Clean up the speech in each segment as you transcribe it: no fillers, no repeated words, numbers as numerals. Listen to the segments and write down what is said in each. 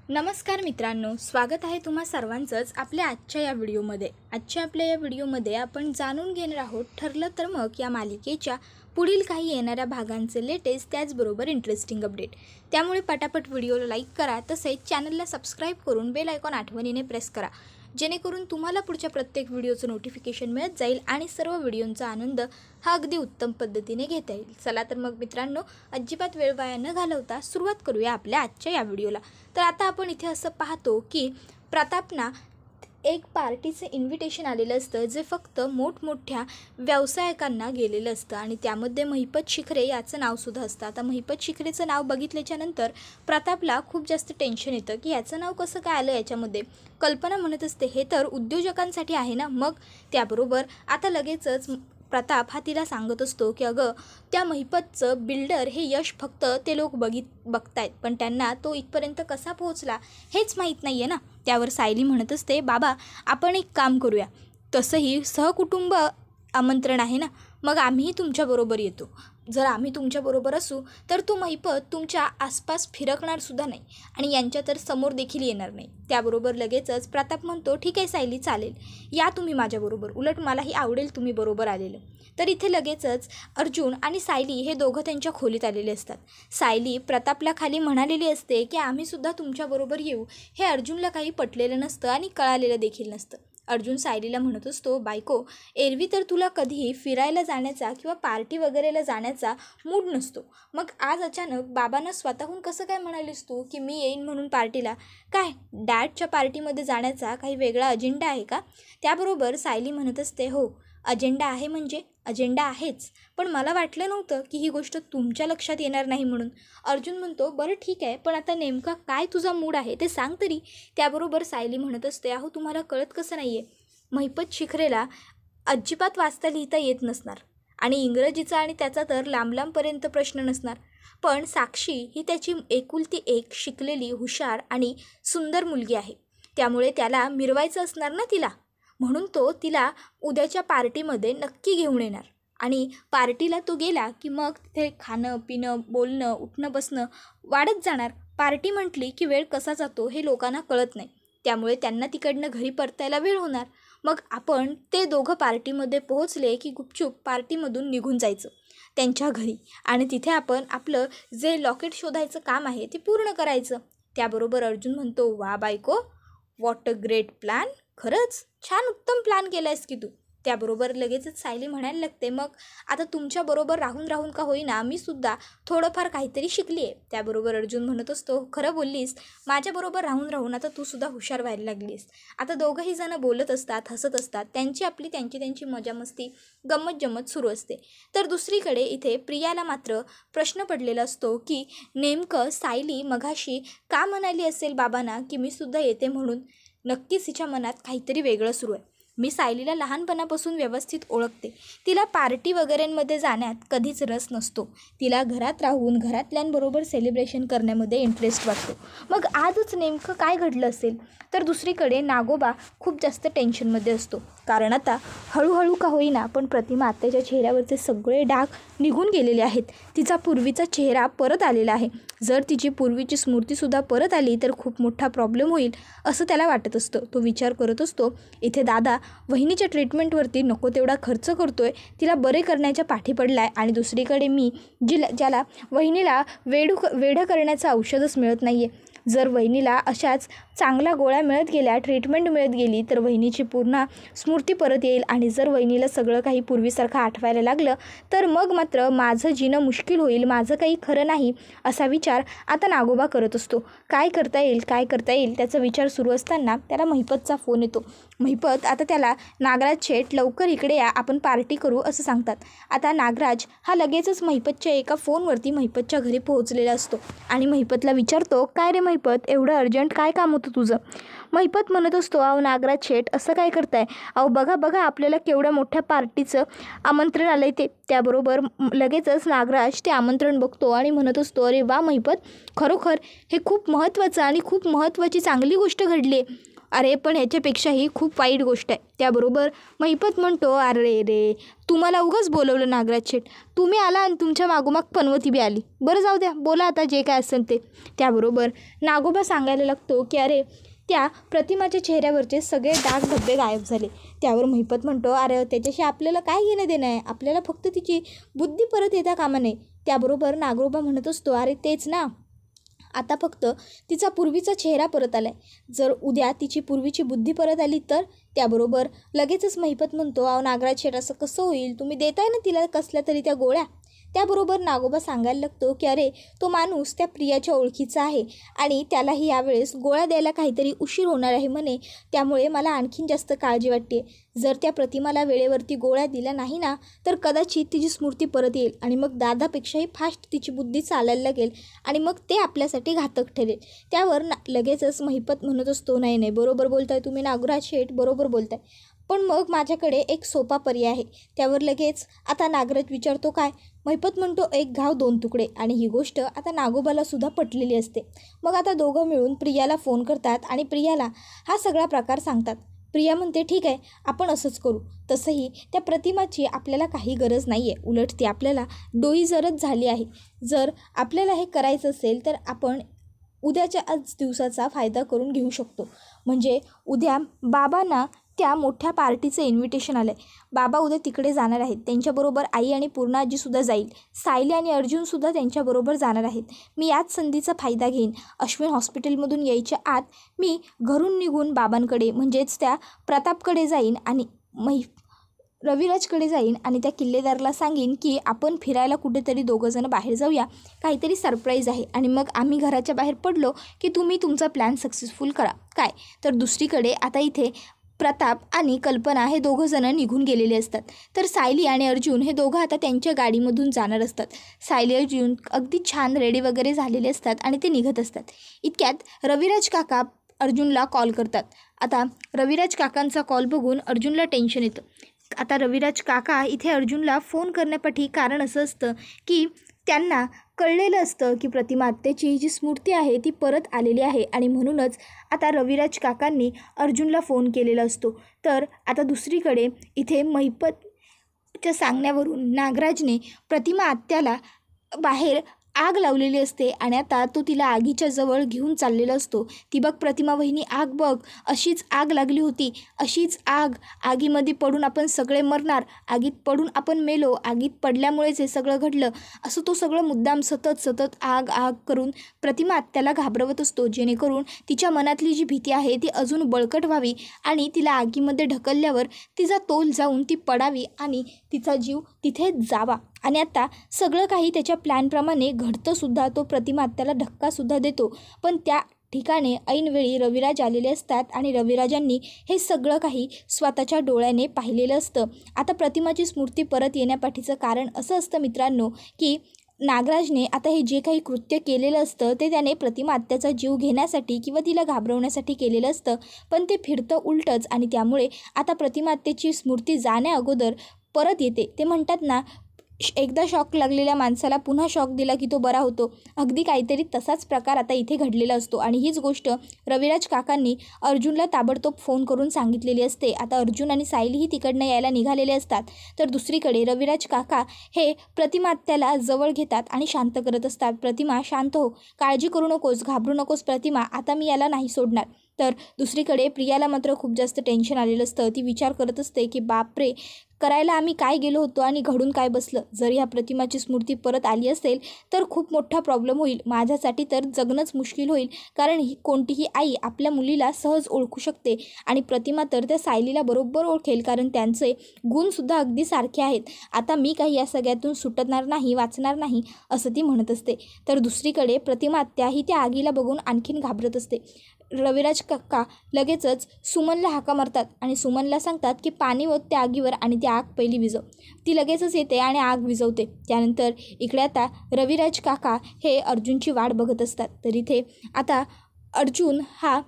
नमस्कार मित्रांनो, स्वागत आहे तुम्हा सर्वांचंच आपल्या आजच्या या व्हिडिओमध्ये। आपल्या या व्हिडिओमध्ये आपण जाणून घेणार आहोत ठरलं तर मग या मालिकेच्या पुढील काही येणाऱ्या भागांचे लेटेस्ट त्याचबरोबर इंटरेस्टिंग अपडेट। त्यामुळे पटापट व्हिडिओला लाईक करा, तसेच चॅनलला सबस्क्राईब करून बेल आयकॉन आठवणीने प्रेस करा, जेणेकरून तुम्हाला पुढच्या प्रत्येक व्हिडिओचं नोटिफिकेशन मिळत जाईल आणि सर्व व्हिडिओंचा आनंद हा अगदी उत्तम पद्धतीने घेता येईल। चला तर मग मित्रांनो, अजिबात वेळ वाया न घालवता सुरुवात करूया आपल्या आजच्या या व्हिडिओला। तर आता आपण इथे असं पाहतो की प्रतापना एक पार्टीचं इन्व्हिटेशन आलेलं असतं, जे फक्त मोठमोठ्या व्यावसायिकांना गेलेलं असतं आणि त्यामध्ये महिपत शिखरे याचं नावसुद्धा असतं। आता महिपत शिखरेचं नाव बघितल्याच्या नंतर प्रतापला खूप जास्त टेन्शन येतं की याचं नाव कसं काय आलं याच्यामध्ये। कल्पना म्हणत असते हे तर उद्योजकांसाठी आहे ना। मग त्याबरोबर आता लगेचच प्रताप हा तिला सांगत असतो की अगं, त्या महिपतचं बिल्डर हे यश फक्त ते लोक बघतायत, पण त्यांना तो इथपर्यंत कसा पोहोचला हेच माहीत नाही आहे ना। त्यावर सायली म्हणत असते बाबा, आपण एक काम करूया, तसंही सहकुटुंब आमंत्रण आहे ना, मग आम्हीही तुमच्याबरोबर येतो। जर आम्ही तुमच्याबरोबर असू तर तो महिपत तुमच्या आसपास फिरकणारसुद्धा नाही आणि यांच्या तर समोर देखील येणार नाही। त्याबरोबर लगेचच प्रताप म्हणतो ठीक आहे सायली, चालेल, या तुम्ही माझ्याबरोबर, उलट मलाही आवडेल तुम्ही बरोबर आलेलं। तर इथे लगेचच अर्जुन आणि सायली हे दोघं त्यांच्या खोलीत आलेले असतात। सायली प्रतापला खाली म्हणालेली असते की आम्हीसुद्धा तुमच्याबरोबर येऊ। हे अर्जुनला काही पटलेलं नसतं आणि कळालेलं देखील नसतं। अर्जुन सायलीला म्हणत असतो बायको, एरवी तर तुला कधीही फिरायला जाण्याचा किंवा पार्टी वगैरेला जाण्याचा मूड नसतो, मग आज अचानक बाबांना स्वतःहून कसं काय म्हणालीस तू की मी येईन म्हणून पार्टीला? काय डॅडच्या पार्टीमध्ये जाण्याचा काही वेगळा अजेंडा आहे का? त्याबरोबर सायली म्हणत असते हो, अजेंडा आहे म्हणजे अजेंडा आहेच, पण मला वाटलं नव्हतं की ही गोष्ट तुमच्या लक्षात येणार नाही म्हणून। अर्जुन म्हणतो बरं ठीक आहे, पण आता नेमका काय तुझा मूड आहे ते सांग तरी। त्याबरोबर सायली म्हणत असते अहो, तुम्हाला कळत कसं नाही आहे, महिपत शिखरेला अजिबात वाचता लिहिता येत नसणार आणि इंग्रजीचा आणि त्याचा तर लांबपर्यंत प्रश्न नसणार, पण साक्षी ही त्याची एकुलती एक शिकलेली, हुशार आणि सुंदर मुलगी आहे, त्यामुळे त्याला मिरवायचं असणार ना तिला, म्हणून तो तिला उद्याच्या पार्टीमध्ये नक्की घेऊन येणार आणि पार्टीला तो गेला की मग तिथे खाणं पिणं बोलणं उठणं बसणं वाढत जाणार। पार्टी म्हटली की वेळ कसा जातो हे लोकांना कळत नाही, त्यामुळे त्यांना तिकडनं घरी परतायला वेळ होणार। मग आपण ते दोघं पार्टीमध्ये पोहोचले की गुपचूप पार्टीमधून निघून जायचं त्यांच्या घरी आणि तिथे आपण आपलं जे लॉकेट शोधायचं काम आहे ते पूर्ण करायचं। त्याबरोबर अर्जुन म्हणतो वा बायको, व्हॉट अ ग्रेट प्लॅन, खरंच छान उत्तम प्लॅन केला आहेस की तू। त्याबरोबर लगेचच सायली म्हणायला लागते मग आता तुमच्याबरोबर राहून का होईना मी सुद्धा थोडंफार काहीतरी शिकली आहे। त्याबरोबर अर्जुन म्हणत असतो खरं बोललीस, माझ्याबरोबर राहून आता तू सुद्धा हुशार व्हायला लागलीस। आता दोघंही जण बोलत असतात, हसत असतात, त्यांची मजा मस्ती गंमत जम्मत सुरू असते। तर दुसरीकडे इथे प्रियाला मात्र प्रश्न पडलेला असतो की नेमकं सायली मघाशी का म्हणाली असेल बाबांना की मी सुद्धा येते म्हणून। नक्कीच हिच्या मनात काहीतरी वेगळं सुरू आहे। मी सायलीला लहानपणापासून व्यवस्थित ओळखते, तिला पार्टी वगैरेंमध्ये जाण्यात कधीच रस नसतो, तिला घरात राहून घरातल्यांबरोबर सेलिब्रेशन करण्यामध्ये इंटरेस्ट वाटतो। मग आजच नेमकं काय घडलं असेल? तर दुसरीकडे नागोबा खूप जास्त टेन्शनमध्ये असतो, कारण आता हळूहळू का होईना पण प्रतिमा आत्याच्या चेहऱ्यावरचे सगळे डाग निघून गेलेले आहेत, तिचा पूर्वीचा चेहरा परत आलेला आहे। जर तिची पूर्वीची स्मृतीसुद्धा परत आली तर खूप मोठा प्रॉब्लेम होईल असं त्याला वाटत असतं। तो विचार करत असतो इथे दादा वहिनीच्या ट्रीटमेंटवरती नको तेवढा खर्च करतोय, तिला बरे करण्याच्या पाठी पडलाय आणि दुसरीकडे मी ज्याला वहिनीला वेढं करण्याचं औषधच मिळत नाही आहे। जर वहिनीला अशाच चांगल्या गोळ्या मिळत गेल्या, ट्रीटमेंट मिळत गेली तर वहिनीची पूर्ण स्मृती परत येईल आणि जर वहिनीला सगळं काही पूर्वीसारखं आठवायला लागलं तर मग मात्र माझं जीणं मुश्किल होईल, माझं काही खरं नाही असा विचार आता नागोबा करत असतो। काय करता येईल त्याचा विचार सुरू असताना त्याला महिपतचा फोन येतो। महिपत आता त्याला नागराज शेठ लवकर इकडे या, आपण पार्टी करू असं सांगतात। आता नागराज हा लगेचच महिपतच्या एका फोनवरती महिपतच्या घरी पोहोचलेला असतो आणि महिपतला विचारतो काय रे महिपत, एवढं अर्जंट काय काम होतं तुझं? महिपत म्हणत असतो अहो नागराज शेठ असं काय करताय, अहो बघा आपल्याला केवढ्या मोठ्या पार्टीचं आमंत्रण आलंय ते। त्याबरोबर लगेचच नागराज ते आमंत्रण बघतो आणि म्हणत असतो अरे वा महिपत, खरोखर हे खूप महत्त्वाचं आणि खूप महत्त्वाची चांगली गोष्ट घडली आहे। अरे पण ह्याच्यापेक्षाही खूप वाईट गोष्ट आहे. त्याबरोबर महिपत म्हणतो, अरे रे तुम्हाला उगाच बोलवलं नागराज शेठ, तुम्ही आला आणि तुमच्या मागोमाग पनवती बी आली. बरं जाऊ द्या, बोला आता जे काय असेल ते. त्याबरोबर नागोबा सांगायला लागतो की अरे त्या प्रतिमाच्या चेहऱ्यावरचे सगळे डाग धब्बे गायब झाले. त्यावर महिपत म्हणतो, अरे त्याच्याशी आपल्याला काय घेणं देणं आहे, आपल्याला फक्त तिची बुद्धी परत येता कामा नये. त्याबरोबर नागोबा म्हणत असतो, अरे तेच ना, आता फक्त तिचा पूर्वीचा चेहरा परत आला आहे. जर उद्या तिची पूर्वीची बुद्धी परत आली तर. त्याबरोबर लगेचच महिपत म्हणतो, अहो नागराज शेठ असं कसं होईल, तुम्ही देताय ना तिला कसल्या तरी त्या गोळ्या. त्याबरोबर नागोबा सांगायला लागतो की अरे तो माणूस त्या प्रियाच्या ओळखीचा आहे आणि त्यालाही यावेळेस गोळ्या द्यायला काहीतरी उशीर होणार आहे म्हणे, त्यामुळे मला आणखीन जास्त काळजी वाटते. जर त्या प्रतिमाला वेळेवरती गोळ्या दिल्या नाही ना तर कदाचित तिची स्मृती परत येईल आणि मग दादापेक्षाही फास्ट तिची बुद्धी चालायला लागेल आणि मग ते आपल्यासाठी घातक ठरेल. त्यावर लगेचच महिपत म्हणत असतो, नाही नाही बरोबर बोलताय तुम्ही नागराज शेठ, बरोबर बोलताय, पण मग माझ्याकडे एक सोपा पर्याय आहे. त्यावर लगेच आता नागराज विचारतो, काय? महिपत म्हणतो, एक घाव दोन तुकडे. आणि ही गोष्ट आता नागोबाला सुद्धा पटलेली असते. मग आता दोघं मिळून प्रियाला फोन करतात आणि प्रियाला हा सगळा प्रकार सांगतात. प्रिया म्हणते, ठीक आहे आपण असंच करू. तसंही त्या प्रतिमाची आपल्याला काही गरज नाही आहे, उलट ती आपल्याला डोईजरच झाली आहे. जर आपल्याला हे करायचं असेल तर आपण उद्याच्या आज दिवसाचा फायदा करून घेऊ शकतो. म्हणजे उद्या बाबांना त्या मोठ्या पार्टीचं इन्व्हिटेशन आलं आहे. बाबा उद्या तिकडे जाणार आहेत. त्यांच्याबरोबर आई आणि पूर्णा आजीसुद्धा जाईल. सायली आणि अर्जुनसुद्धा त्यांच्याबरोबर जाणार आहेत. मी याच संधीचा फायदा घेईन. अश्विन हॉस्पिटलमधून यायच्या आत मी घरून निघून बाबांकडे म्हणजेच त्या प्रतापकडे जाईन आणि रविराजकडे जाईन आणि त्या किल्लेदारला सांगेन की आपण फिरायला कुठेतरी दोघंजणं बाहेर जाऊया, काहीतरी सरप्राईज आहे. आणि मग आम्ही घराच्या बाहेर पडलो की तुम्ही तुमचा प्लॅन सक्सेसफुल करा. काय तर दुसरीकडे आता इथे प्रताप आणि कल्पना हे दोघंजणं निघून गेलेले असतात. तर सायली आणि अर्जुन हे दोघं आता त्यांच्या गाडीमधून जाणार असतात. सायली अर्जुन अगदी छान रेडी वगैरे झालेले असतात आणि ते निघत असतात. इतक्यात रविराज काका अर्जुनला कॉल करतात. आता रविराज काकांचा कॉल बघून अर्जुनला टेन्शन येतं. आता रविराज काका इथे अर्जुनला फोन करण्यापाठी कारण असं असतं की त्यांना कळलेलं असतं की प्रतिमा आत्याची जी स्मृती आहे ती परत आलेली आहे आणि म्हणूनच आता रविराज काकांनी अर्जुनला फोन केलेला असतो. तर आता दुसरीकडे इथे महिपतच्या सांगण्यावरून नागराजने प्रतिमा आत्याला बाहेर आग लावलेली असते आणि आता तो तिला आगीच्या जवळ घेऊन चाललेला असतो. ती बघ प्रतिमा वहिनी, आग बघ, अशीच आग लागली होती, अशीच आग, आगीमध्ये पडून आपण सगळे मरणार, आगीत पडून आपण मेलो, आगीत पडल्यामुळेच हे सगळं घडलं, असं तो सगळं मुद्दाम सतत आग आग करून प्रतिमा आत्याला घाबरवत असतो, जेणेकरून तिच्या मनातली जी भीती आहे ती अजून बळकट व्हावी आणि तिला आगीमध्ये ढकलल्यावर तिचा तोल जाऊन ती पडावी आणि तिचा जीव तिथे जावा. आणि आता सगळं काही त्याच्या प्लॅनप्रमाणे घडतंसुद्धा. तो प्रतिमा आत्याला धक्कासुद्धा देतो, पण त्या ठिकाणी ऐनवेळी रविराज आलेले असतात आणि रविराजांनी हे सगळं काही स्वतःच्या डोळ्याने पाहिलेलं असतं. आता प्रतिमाची स्मृती परत येण्यापाठीचं कारण असं असतं मित्रांनो की नागराजने आता हे जे काही कृत्य केलेलं असतं ते त्याने प्रतिमा आत्याचा जीव घेण्यासाठी किंवा तिला घाबरवण्यासाठी केलेलं असतं, पण ते फिरतं उलटंच आणि त्यामुळे आता प्रतिमा आत्याची स्मृती जाण्या अगोदर परत येते. ते म्हणतात ना, एकदा शॉक लागलेल्या माणसाला पुन्हा शॉक दिला की तो बरा होतो. अगदी काहीतरी तसाच प्रकार आता इथे घडलेला असतो आणि हीच गोष्ट रविराज काकांनी अर्जुनला ताबडतोब फोन करून सांगितलेली असते. आता अर्जुन आणि सायलीही तिकडनं यायला निघालेले असतात. तर दुसरीकडे रविराज काका हे प्रतिमा आत्याला जवळ घेतात आणि शांत करत असतात. प्रतिमा शांत हो, काळजी करू नकोस, घाबरू नकोस प्रतिमा, आता मी याला नाही सोडणार. तर दुसरीकडे प्रियाला मात्र खूप जास्त टेन्शन आलेलं असतं. ती विचार करत असते की बापरे, करायला आम्ही काय गेलो होतो आणि घडून काय बसलं. जर ह्या प्रतिमाची स्मृती परत आली असेल तर खूप मोठा प्रॉब्लेम होईल. माझ्यासाठी तर जगणंच मुश्किल होईल, कारण ही कोणतीही आई आपल्या मुलीला सहज ओळखू शकते आणि प्रतिमा तर त्या सायलीला बरोबर ओळखेल, कारण त्यांचे गुणसुद्धा अगदी सारखे आहेत. आता मी काही या सगळ्यातून सुटणार नाही, वाचणार नाही, असं ती म्हणत असते. तर दुसरीकडे प्रतिमा आत्या ही त्या आगीला बघून आणखीन घाबरत असते. रविराज काका लगेचच सुमनला हाका मारतात आणि सुमनला सांगतात की पाणी ओत त्या आगीवर आणि ती आग पहिली विझव. ती लगेचच येते आणि आग विझवते. त्यानंतर इकडे आता रविराज काका हे अर्जुनची वाट बघत असतात. तर इथे आता अर्जुन हा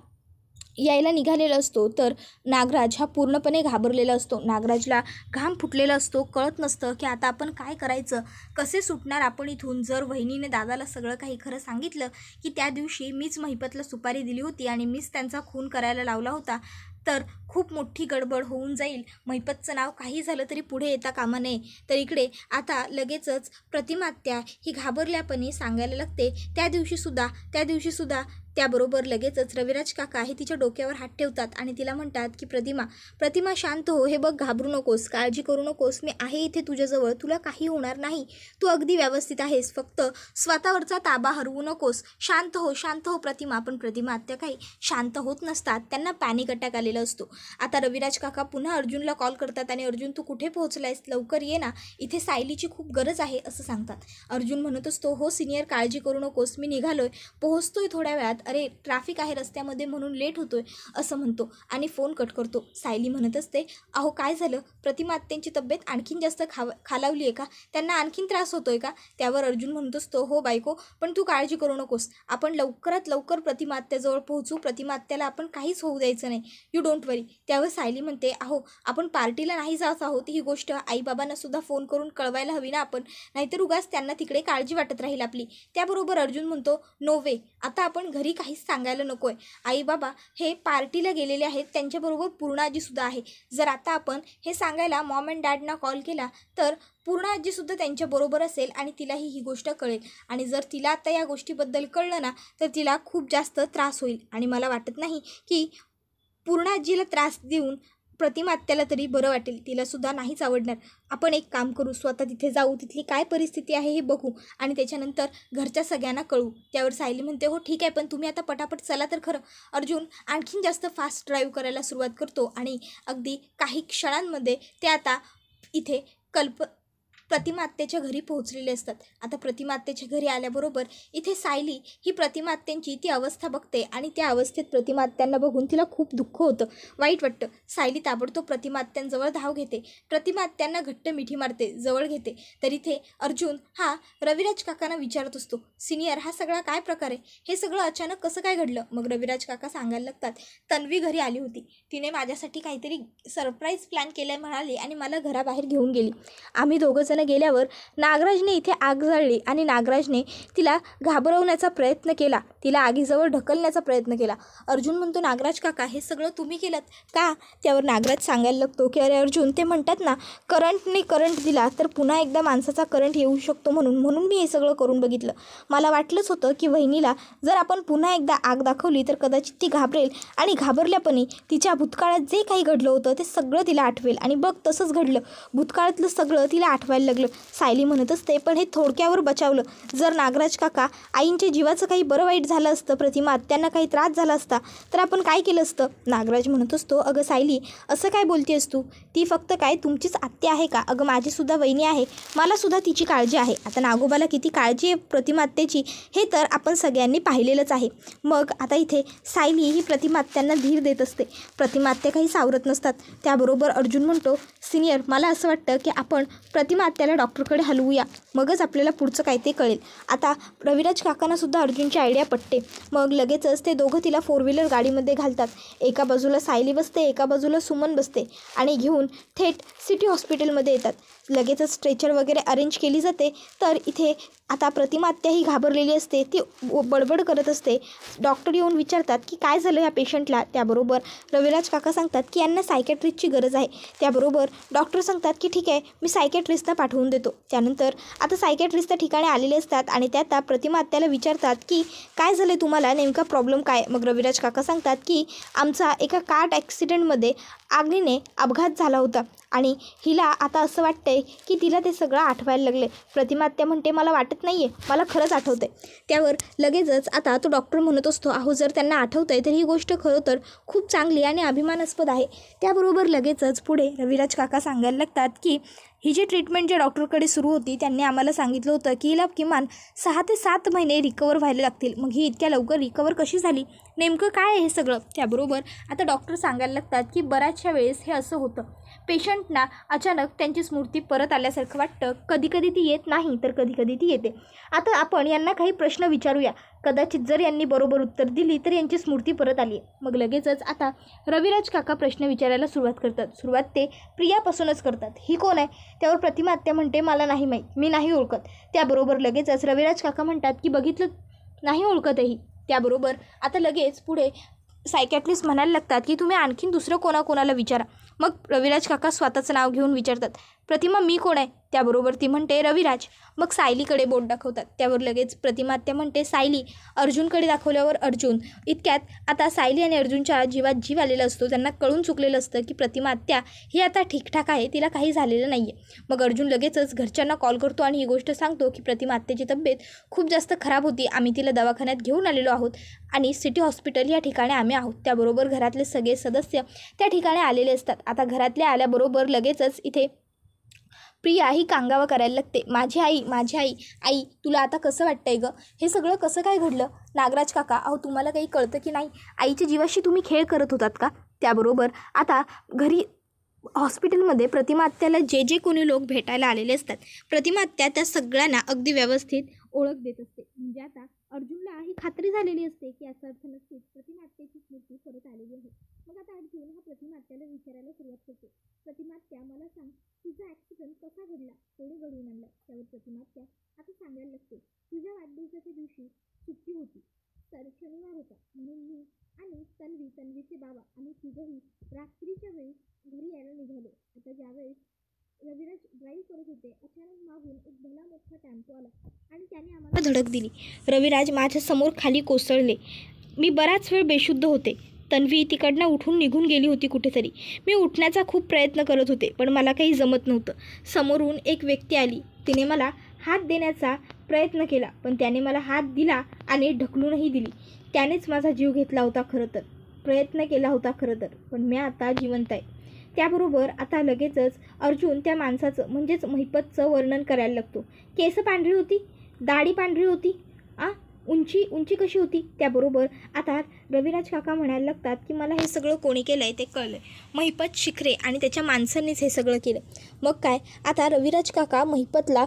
यायला निघालेला असतो तर नागराज हा पूर्णपणे घाबरलेला असतो. नागराजला घाम फुटलेला असतो. कळत नसतं की आता आपण काय करायचं, कसे सुटणार आपण इथून. जर वहिनीने दादाला सगळं काही खरं सांगितलं की त्या दिवशी मीच महिपतला सुपारी दिली होती आणि मीच त्यांचा खून करायला लावला होता, तर खूप मोठी गडबड होऊन जाईल. महिपतचं नाव काही झालं तरी पुढे येता कामा नये. तर इकडे आता लगेचच प्रतिमात्या ही घाबरल्यापणे सांगायला लागते, त्या दिवशीसुद्धा त्याबरोबर लगेचच रविराज काका हे तिच्या डोक्यावर हात ठेवतात आणि तिला म्हणतात की प्रतिमा शांत हो. हे बघ, घाबरू नकोस, काळजी करू नकोस, मी आहे इथे तुझ्याजवळ, तुला काही होणार नाही, तू अगदी व्यवस्थित आहेस, फक्त स्वतःवरचा ताबा हरवू नकोस, शांत हो प्रतिमा. पण प्रतिमा आत्या काही शांत होत नसतात, त्यांना पॅनिक अटॅक आलेला असतो. आता रविराज काका पुन्हा अर्जुनला कॉल करतात आणि अर्जुन तू कुठे पोहोचलायस, लवकर ये ना, इथे सायलीची खूप गरज आहे असं सांगतात. अर्जुन म्हणत असतो हो सिनियर, काळजी करू नकोस, मी निघालोय, पोहोचतोय थोड्या वेळात, अरे ट्रॅफिक आहे रस्त्यामध्ये म्हणून लेट होतोय असं म्हणतो आणि फोन कट करतो. सायली म्हणत असते अहो काय झालं, प्रतिमा आत्यांची तब्येत आणखीन जास्त खालावली आहे का, त्यांना आणखीन त्रास होतोय का. त्यावर अर्जुन म्हणत असतो हो बायको, पण तू काळजी करू नकोस, आपण लवकरात लवकर प्रतिमा आत्याजवळ पोहोचू, प्रतिमा आत्याला आपण काहीच होऊ द्यायचं नाही, यू डोंट वरी. त्यावर सायली म्हणते अहो आपण पार्टीला नाही जात आहोत, ही गोष्ट आईबाबांना सुद्धा फोन करून कळवायला हवी ना आपण, नाहीतर उगाच त्यांना तिकडे काळजी वाटत राहील आपली. त्याबरोबर अर्जुन म्हणतो नो वे, आता आपण घरी काहीच सांगायला नको आहे, आई बाबा हे पार्टीला गेलेले आहेत, त्यांच्याबरोबर पूर्णा आजीसुद्धा आहे, जर आता आपण हे सांगायला मॉम अँड डॅडना कॉल केला तर पूर्णा आजीसुद्धा त्यांच्याबरोबर असेल आणि तिलाही ही गोष्ट कळेल, आणि जर तिला आता या गोष्टीबद्दल कळलं ना तर तिला खूप जास्त त्रास होईल, आणि मला वाटत नाही की पूर्णा आजीला त्रास देऊन प्रतिमा आत्याला तरी बरं वाटेल, तिलासुद्धा नाहीच आवडणार. आपण एक काम करू, स्वतः तिथे जाऊ, तिथली काय परिस्थिती आहे हे बघू आणि त्याच्यानंतर घरच्या सगळ्यांना कळू. त्यावर सायली म्हणते हो ठीक आहे, पण तुम्ही आता पटापट चला तर खरं. अर्जुन आणखीन जास्त फास्ट ड्राईव्ह करायला सुरुवात करतो आणि अगदी काही क्षणांमध्ये ते आता इथे प्रतिमा आत्याच्या घरी पोहोचलेले असतात. आता प्रतिमा आत्याच्या घरी आल्याबरोबर इथे सायली ही प्रतिमा आत्यांची ती अवस्था बघते आणि त्या अवस्थेत प्रतिमा आत्यांना बघून तिला खूप दुःख होतं, वाईट वाटतं. सायली ताबडतोब प्रतिमा आत्यांजवळ धाव घेते, प्रतिमा आत्यांना घट्ट मिठी मारते, जवळ घेते. तर इथे अर्जुन हा रविराज काकांना विचारत असतो सिनियर हा सगळा काय प्रकार आहे, हे सगळं अचानक कसं काय घडलं. मग रविराज काका सांगायला लागतात तन्वी घरी आली होती, तिने माझ्यासाठी काहीतरी सरप्राईज प्लॅन केलं म्हणाले आणि मला घराबाहेर घेऊन गेली. आम्ही दोघंजण गेल्यावर नागराजने इथे आग जाळली आणि नागराजने तिला घाबरवण्याचा प्रयत्न केला, तिला आगीजवळ ढकलण्याचा प्रयत्न केला. अर्जुन म्हणतो नागराज काका हे सगळं तुम्ही केलं का. त्यावर नागराज सांगायला लागतो की अरे अर्जुन, ते म्हणतात ना करंटने करंट दिला तर पुन्हा एकदा माणसाचा करंट येऊ शकतो, म्हणून मी हे सगळं करून बघितलं. मला वाटलंच होतं की वहिनीला जर आपण पुन्हा एकदा आग दाखवली तर कदाचित ती घाबरेल आणि घाबरल्यापणे तिच्या भूतकाळात जे काही घडलं होतं ते सगळं तिला आठवेल, आणि बघ तसंच घडलं, भूतकाळातलं सगळं तिला आठवायला लागलं. सायली म्हणत असते पण हे थोडक्यावर बचावलं, जर नागराज काका आईंच्या जीवाचं काही बरं वाईट झालं असतं, प्रतिमा आत्यांना काही त्रास झाला असता तर आपण काय केलं असतं. नागराज म्हणत असतो अगं सायली असं काय बोलतेस तू, ती फक्त काय तुमचीच आत्या आहे का, अगं माझीसुद्धा वहिनी आहे, मलासुद्धा तिची काळजी आहे. आता नागोबाला किती काळजी आहे प्रतिमा आत्याची हे तर आपण सगळ्यांनी पाहिलेलंच आहे. मग आता इथे सायली ही प्रतिमा आत्यांना धीर देत असते, प्रतिमा आत्या काही सावरत नसतात. त्याबरोबर अर्जुन म्हणतो सिनियर मला असं वाटतं की आपण प्रतिमा आत्याला डॉक्टरकडे हलवूया, मगच आपल्याला पुढचं काय ते कळेल. आता रविराज काकांनासुद्धा अर्जुनची आयडिया पटते. मग लगेचच ते दोघं तिला 4 व्हीलर गाडीमध्ये घालतात. एका बाजूला सायली बसते, एका बाजूला सुमन बसते आणि घेऊन थेट सिटी हॉस्पिटलमध्ये येतात. लगेचच स्ट्रेचर वगैरे अरेंज केली जाते. तर इथे आता प्रतिमा आत्या ही घाबरलेली असते, ती बडबड करत असते. डॉक्टर येऊन विचारतात की काय झालं या पेशंटला. त्याबरोबर रविराज काका सांगतात की यांना सायकॅट्रिस्टची गरज आहे. त्याबरोबर डॉक्टर सांगतात की ठीक आहे मी सायकॅट्रिस्टला पाठवून देतो. त्यानंतर आता सायकॅट्रिस्ट त्या ठिकाणी आलेले असतात आणि त्या प्रतिमा आत्याला विचारतात की काय झालं तुम्हाला, नेमका प्रॉब्लेम काय. मग रविराज काका सांगतात की आमचा एका कार ॲक्सिडेंटमध्ये आगीने अपघात झाला होता आणि हिला आता असं वाटतंय की तिला ते सगळं आठवायला लागले. प्रतिमा आत्या म्हणते मला वाटत नाही आहे, मला खरंच आठवतं आहे. त्यावर लगेचच आता तो डॉक्टर म्हणत असतो अहो जर त्यांना आठवतं आहे तर ही गोष्ट खरं तर खूप चांगली आणि अभिमानास्पद आहे. त्याबरोबर लगेचच पुढे रविराज काका सांगायला लागतात की ही जी ट्रीटमेंट ज्या डॉक्टरकडे सुरू होती त्यांनी आम्हाला सांगितलं होतं की हिला किमान 6 ते 7 महिने रिकवर व्हायला लागतील. मग ही इतक्या लवकर रिकवर कशी झाली, नेमकं काय आहे हे सगळं. त्याबरोबर आता डॉक्टर सांगायला लागतात की बऱ्याचशा वेळेस हे असं होतं, पेशंट प्रियांना अचानक त्यांची स्मृती परत आल्यासारखं वाटतं. कधी कधी ती येत नाही तर कधी कधी ती येते. आता आपण यांना काही प्रश्न विचारूया. कदाचित जर यांनी बरोबर उत्तर दिली तर यांची स्मृती परत आली आहे. मग लगेचच आता रविराज काका प्रश्न विचारायला सुरुवात करतात. सुरुवात ते प्रियापासूनच करतात. ही कोण आहे? त्यावर प्रतिमा आत्या म्हणते मला नाही माहीत, मी नाही ओळखत. त्याबरोबर लगेचच रविराज काका म्हणतात की बघितलं नाही ओळखतही. त्याबरोबर आता लगेच पुढे सायकॅट्रिस्ट म्हणायला लागतात की तुम्ही आणखीन दुसरं कोणाकोणाला विचारा. मग रविराज काका स्वतःचं नाव घेऊन विचारतात प्रतिमा मी कोण आहे? त्याबरोबर ती म्हणते रविराज. मग सायलीकडे बोट दाखवतात. त्यावर लगेच प्रतिमा आत्या म्हणते सायली. अर्जुनकडे दाखवल्यावर अर्जुन. इतक्यात आता सायली आणि अर्जुनच्या जीवात जीव आलेला असतो. त्यांना कळून चुकलेलं असतं की प्रतिमा आत्या ही आता ठीकठाक आहे, तिला काही झालेलं नाही आहे. मग अर्जुन लगेचच घरच्यांना कॉल करतो आणि ही गोष्ट सांगतो की प्रतिमा आत्याची तब्येत खूप जास्त खराब होती, आम्ही तिला दवाखान्यात घेऊन आलेलो आहोत आणि सिटी हॉस्पिटल या ठिकाणी आम्ही आहोत. त्याबरोबर घरातले सगळे सदस्य त्या ठिकाणी आलेले असतात. आता घरातले आल्याबरोबर लगेचच इथे प्रिया ही कांगावा करायला लागते. माझी आई. आई तुला आता कसं वाटतंय गं? हे सगळं कसं काय घडलं? नागराज काका अहो तुम्हाला काही कळतं की नाही? आईच्या जीवाशी तुम्ही खेळ करत होतात का? त्याबरोबर आता घरी हॉस्पिटलमध्ये प्रतिमा आत्याला जे कोणी लोक भेटायला आलेले असतात, प्रतिमा आत्या त्या सगळ्यांना अगदी व्यवस्थित ओळख देत असते. म्हणजे आता अर्जुनला ही खात्री झालेली असते की याचा अर्थ नक्कीच प्रतिमा आत्याची स्मृती परत आलेली आहे. मग आता अर्जुन हा प्रतिमा आत्याला विचारायला सुरुवात करतो. प्रतिमा आत्या मला सांग तुझा ॲक्सिडेंट कसा घडला? कोणी घडवून आणला? त्यावर प्रतिमा आत्या आता सांगायला लागते तुझ्या वाढदिवसाच्या दिवशी सुट्टी होती, तर शनिवार होता म्हणून मी आणि तन्वीचे बाबा आम्ही तिघंही रात्रीच्या वेळी घरी यायला निघालो. आता ज्यावेळेस रविराज ड्राईव्ह करत होते अचानक मागून एक भला मोठा टेम्पो आला आणि त्याने आम्हाला धडक दिली. रविराज माझ्या समोर खाली कोसळले. मी बराच वेळ बेशुद्ध होते. तन्वी तिकडनं उठून निघून गेली होती कुठेतरी. मी उठण्याचा खूप प्रयत्न करत होते पण मला काही जमत नव्हतं. समोरून एक व्यक्ती आली. तिने मला हात देण्याचा प्रयत्न केला पण त्याने मला हात दिला आणि ढकलूनही दिली. त्यानेच माझा जीव घेतला होता खरं तर, प्रयत्न केला होता खरं तर, पण मी आता जिवंत आहे. त्याबरोबर आता लगेचच अर्जुन त्या माणसाचं म्हणजेच महिपतचं वर्णन करायला लागतो. केस पांढरी होती, दाढी पांढरी होती, उंची कशी होती? त्याबरोबर आता रविराज काका म्हणायला लागतात की मला हे सगळं कोणी केलं आहे ते कळलं आहे. महिपत शिखरे आणि त्याच्या माणसांनीच हे सगळं केलं. मग काय आता रविराज काका महिपतला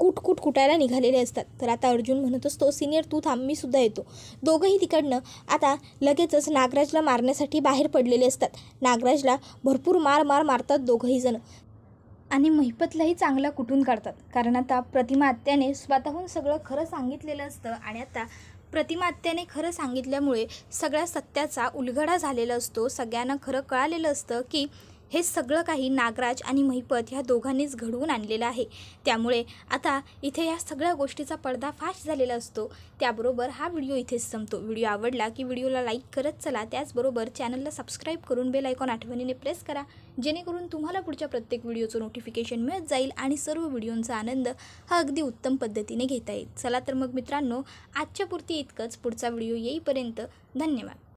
कुटायला निघालेले असतात. तर आता अर्जुन म्हणत असतो सिनियर तू थांब, मी सुद्धा येतो. दोघंही तिकडनं आता लगेचच नागराजला मारण्यासाठी बाहेर पडलेले असतात. नागराजला भरपूर मार मारतात दोघंही जण आणि महिपतलाही चांगला कुटून काढतात. कारण आता प्रतिमा आत्याने स्वतःहून सगळं खरं सांगितलेलं असतं आणि आता प्रतिमा आत्याने खरं सांगितल्यामुळे सगळ्या सत्याचा उलगडा झालेला असतो. सगळ्यांना खरं कळालेलं असतं की हे सगळं काही नागराज आणि महिपत ह्या दोघांनीच घडवून आणलेलं आहे. त्यामुळे आता इथे या सगळ्या गोष्टीचा पर्दाफाश झालेला असतो. त्याबरोबर हा व्हिडिओ इथेच संपतो. व्हिडिओ आवडला की व्हिडिओला लाईक करत चला. त्याचबरोबर चॅनलला सबस्क्राईब करून बेल आयकॉन आठवणीने प्रेस करा, जेणेकरून तुम्हाला पुढच्या प्रत्येक व्हिडिओचं नोटिफिकेशन मिळत जाईल आणि सर्व व्हिडिओंचा आनंद हा अगदी उत्तम पद्धतीने घेता येईल. चला तर मग मित्रांनो आजच्या पुरती इतकंच. पुढचा व्हिडिओ येईपर्यंत धन्यवाद.